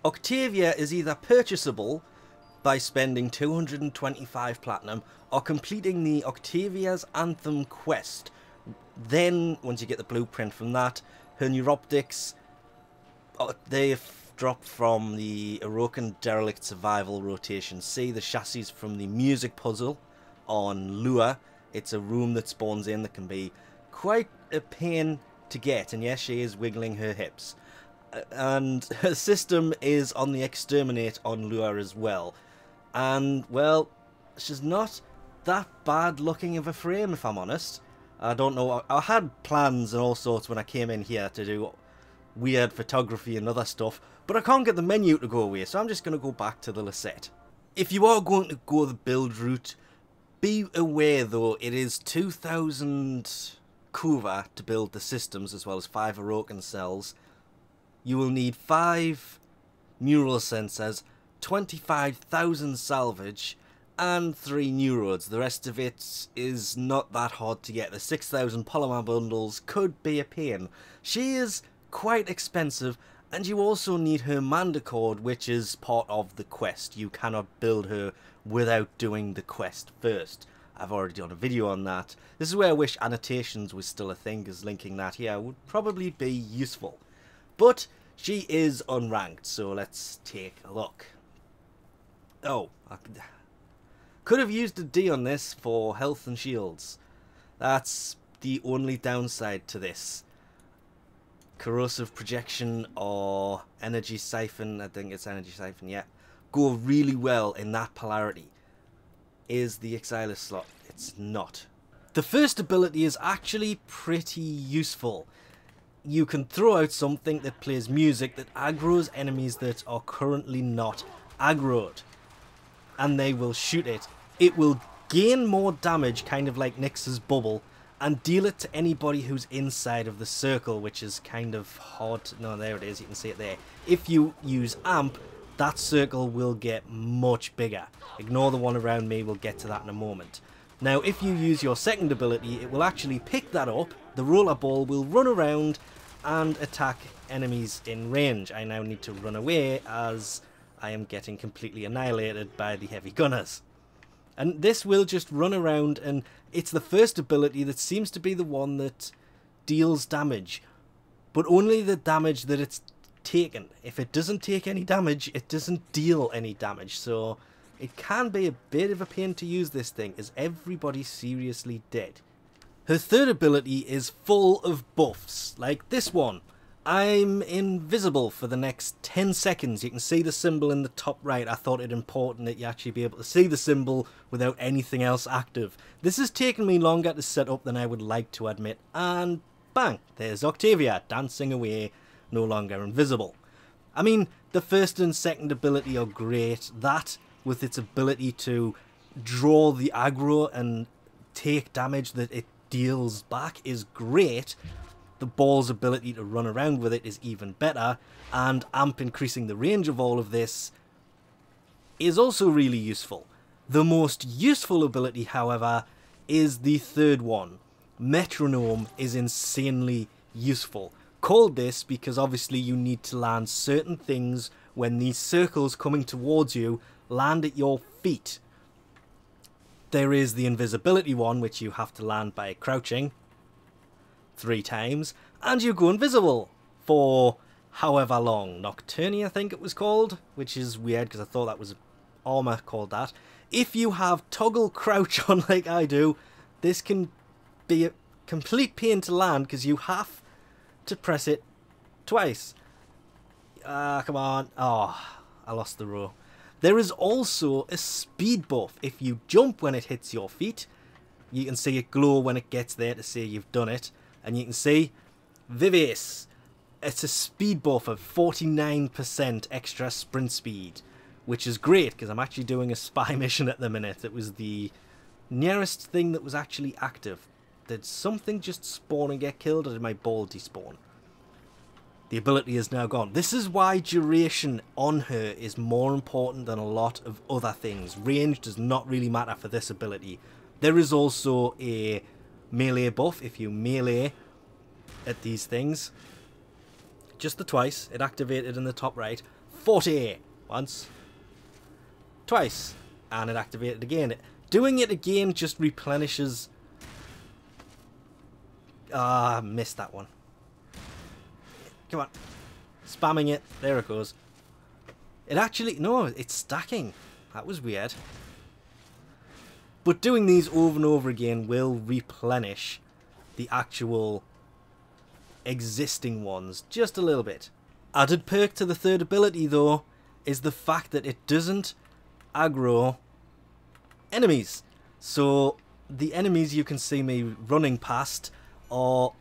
Octavia is either purchasable by spending 225 platinum or completing the Octavia's Anthem quest. Then, once you get the blueprint from that, her neuroptics, they've dropped from the Orokin Derelict Survival Rotation C, the chassis from the music puzzle on Lua. It's a room that spawns in that can be quite a pain to get, and yes, she is wiggling her hips. And her system is on the exterminate on Lua as well. And, well, she's not that bad looking of a frame, if I'm honest. I don't know, I had plans and all sorts when I came in here to do weird photography and other stuff, but I can't get the menu to go away, so I'm just going to go back to the Lisette. If you are going to go the build route, be aware though, it is 2,000 Kuva to build the systems, as well as 5 Orokin cells. You will need 5 neural sensors, 25,000 salvage, and 3 neurodes. The rest of it is not that hard to get. The 6,000 polymer bundles could be a pain. She is quite expensive, and you also need her Mandicord, which is part of the quest. You cannot build her without doing the quest first. I've already done a video on that. This is where I wish annotations was still a thing, because linking that here would probably be useful. But she is unranked, so let's take a look. Oh, I could have used a D on this for health and shields. That's the only downside to this. Corrosive projection or energy siphon, I think it's energy siphon, yeah, go really well in that polarity. Is the Exilus slot? It's not. The first ability is actually pretty useful. You can throw out something that plays music that aggroes enemies that are currently not aggroed, and they will shoot it. It will gain more damage, kind of like Nyx's bubble, and deal it to anybody who's inside of the circle, which is kind of hard to... No, there it is, you can see it there. If you use Amp, that circle will get much bigger. Ignore the one around me, we'll get to that in a moment. Now, if you use your second ability, it will actually pick that up, the roller ball will run around and attack enemies in range. I now need to run away as I am getting completely annihilated by the heavy gunners. And this will just run around, and it's the first ability that seems to be the one that deals damage, but only the damage that it's taken. If it doesn't take any damage, it doesn't deal any damage, so it can be a bit of a pain to use this thing, as everybody's seriously dead. Her third ability is full of buffs, like this one. I'm invisible for the next 10 seconds. You can see the symbol in the top right. I thought it important that you actually be able to see the symbol without anything else active. This has taken me longer to set up than I would like to admit, and bang, there's Octavia dancing away, no longer invisible. I mean, the first and second ability are great. That, with its ability to draw the aggro and take damage that it deals back, is great. The ball's ability to run around with it is even better, and Amp increasing the range of all of this is also really useful. The most useful ability, however, is the third one. Metronome is insanely useful. Called this because obviously you need to land certain things when these circles coming towards you land at your feet. There is the invisibility one, which you have to land by crouching 3 times, and you go invisible for however long. Nocturne, I think it was called, which is weird because I thought that was armor called that. If you have toggle crouch on like I do, this can be a complete pain to land because you have to press it twice. Come on. Oh, I lost the row. There is also a speed buff. If you jump when it hits your feet, you can see it glow when it gets there to say you've done it. And you can see, Vivace, it's a speed buff of 49% extra sprint speed, which is great because I'm actually doing a spy mission at the minute. It was the nearest thing that was actually active. Did something just spawn and get killed, or did my ball despawn? The ability is now gone. This is why duration on her is more important than a lot of other things. Range does not really matter for this ability. There is also a melee buff. If you melee at these things, just the twice, it activated in the top right, 40. Once. Twice. And it activated again. Doing it again just replenishes... Ah, I missed that one. Come on. Spamming it. There it goes. It actually... No, it's stacking. That was weird. But doing these over and over again will replenish the actual existing ones just a little bit. Added perk to the third ability, though, is the fact that it doesn't aggro enemies. So the enemies you can see me running past are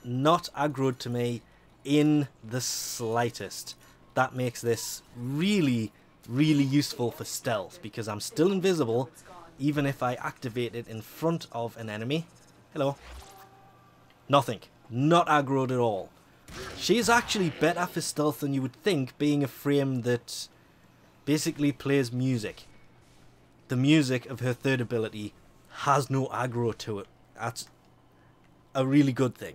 not aggroed to me in the slightest. That makes this really, really useful for stealth, because I'm still invisible even if I activate it in front of an enemy. Hello. Nothing. Not aggroed at all. She is actually better for stealth than you would think, being a frame that basically plays music. The music of her third ability has no aggro to it. That's a really good thing.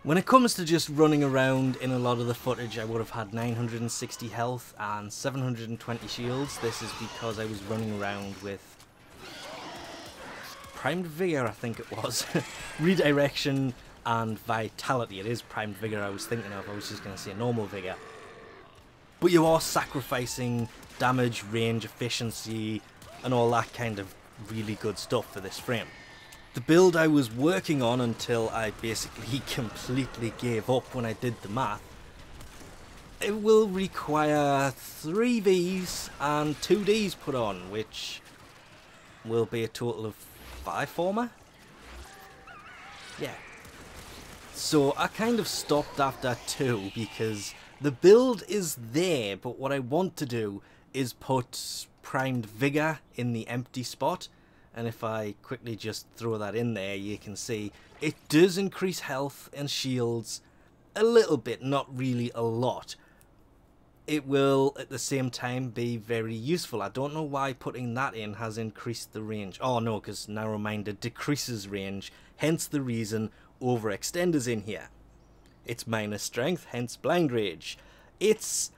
When it comes to just running around in a lot of the footage, I would have had 960 health and 720 shields. This is because I was running around with Primed Vigor, I think it was. Redirection and Vitality. It is Primed Vigor I was thinking of. I was just going to say normal Vigor. But you are sacrificing damage, range, efficiency, and all that kind of really good stuff for this frame. The build I was working on until I basically completely gave up when I did the math, it will require 3 Vs and 2 Ds put on, which will be a total of 5 former? Yeah. So I kind of stopped after 2 because the build is there, but what I want to do is put Primed Vigor in the empty spot. And if I quickly just throw that in there, you can see it does increase health and shields a little bit, not really a lot. It will at the same time be very useful. I don't know why putting that in has increased the range. Oh no, because narrow-minded decreases range, hence the reason overextend is in here. It's minus strength, hence blind rage. It's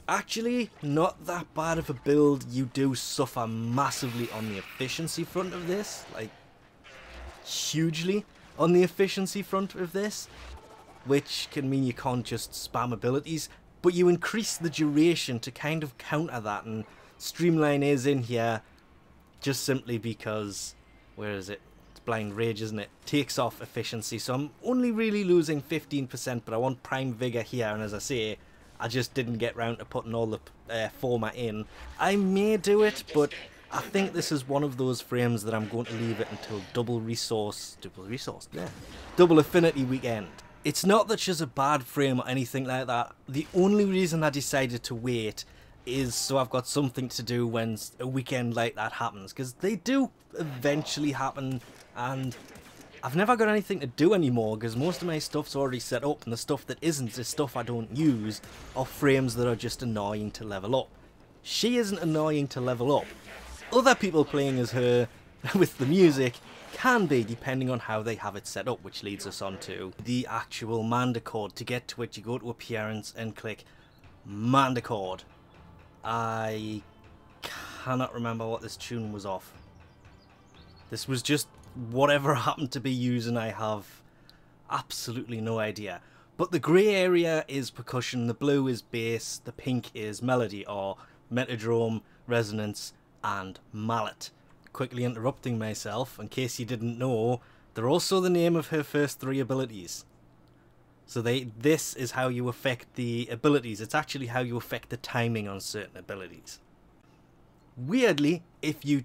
actually not that bad of a build. You do suffer massively on the efficiency front of this, like hugely on the efficiency front of this, which can mean you can't just spam abilities, but you increase the duration to kind of counter that, and Streamline is in here just simply because, where is it? It's blind rage, isn't it? Takes off efficiency, so I'm only really losing 15%, but I want Prime Vigor here, and as I say, I just didn't get round to putting all the format in. I may do it, but I think this is one of those frames that I'm going to leave it until double affinity weekend. It's not that she's a bad frame or anything like that. The only reason I decided to wait is so I've got something to do when a weekend like that happens, because they do eventually happen, and I've never got anything to do anymore because most of my stuff's already set up, and the stuff that isn't is stuff I don't use, or frames that are just annoying to level up. She isn't annoying to level up. Other people playing as her with the music can be, depending on how they have it set up, which leads us on to the actual Mandicord. To get to it, you go to Appearance and click Mandicord. I cannot remember what this tune was off. This was just whatever I happen to be using. I have absolutely no idea. But the grey area is percussion, the blue is bass, the pink is melody, or metronome, resonance, and mallet. Quickly interrupting myself, in case you didn't know, they're also the name of her first 3 abilities. So this is how you affect the abilities. It's actually how you affect the timing on certain abilities. Weirdly, if you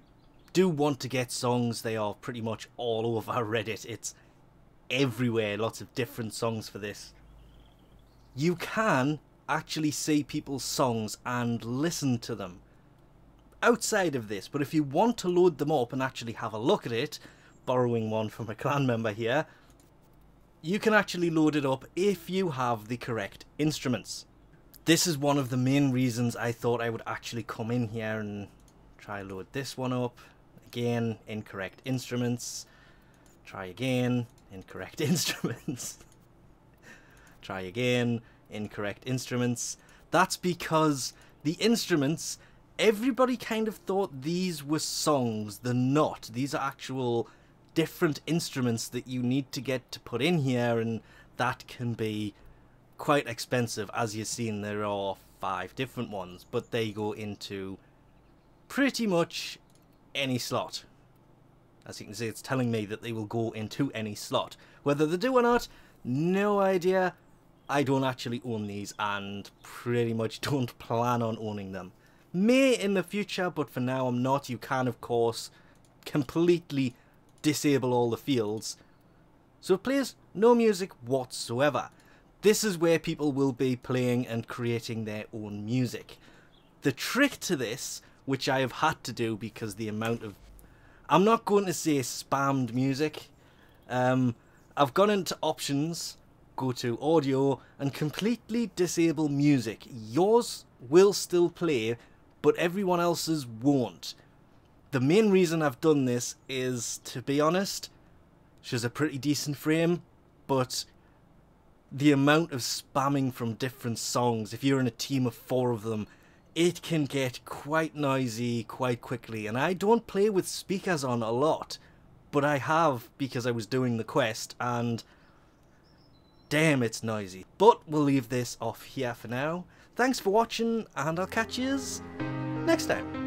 do want to get songs, they are pretty much all over Reddit. It's everywhere, lots of different songs for this. You can actually see people's songs and listen to them outside of this, but if you want to load them up and actually have a look at it, borrowing one from a clan member here, you can actually load it up if you have the correct instruments. This is one of the main reasons I thought I would actually come in here and try load this one up. Again, incorrect instruments. Try again, incorrect instruments. Try again, incorrect instruments. That's because The instruments, everybody kind of thought these were songs. They're not. These are actual different instruments that you need to get to put in here, and that can be quite expensive. As you've seen, there are 5 different ones, but they go into pretty much any slot. As you can see, it's telling me that they will go into any slot. Whether they do or not, no idea. I don't actually own these and pretty much don't plan on owning them. May in the future, but for now I'm not. You can, of course, completely disable all the fields, so it plays no music whatsoever. This is where people will be playing and creating their own music. The trick to this, which I have had to do because the amount of, I'm not going to say spammed music, I've gone into options, go to audio and completely disable music. Yours will still play, but everyone else's won't. The main reason I've done this is, to be honest, she's a pretty decent frame, but the amount of spamming from different songs, if you're in a team of 4 of them, it can get quite noisy quite quickly. And I don't play with speakers on a lot, but I have because I was doing the quest, and damn, it's noisy. But we'll leave this off here for now. Thanks for watching, and I'll catch yous next time.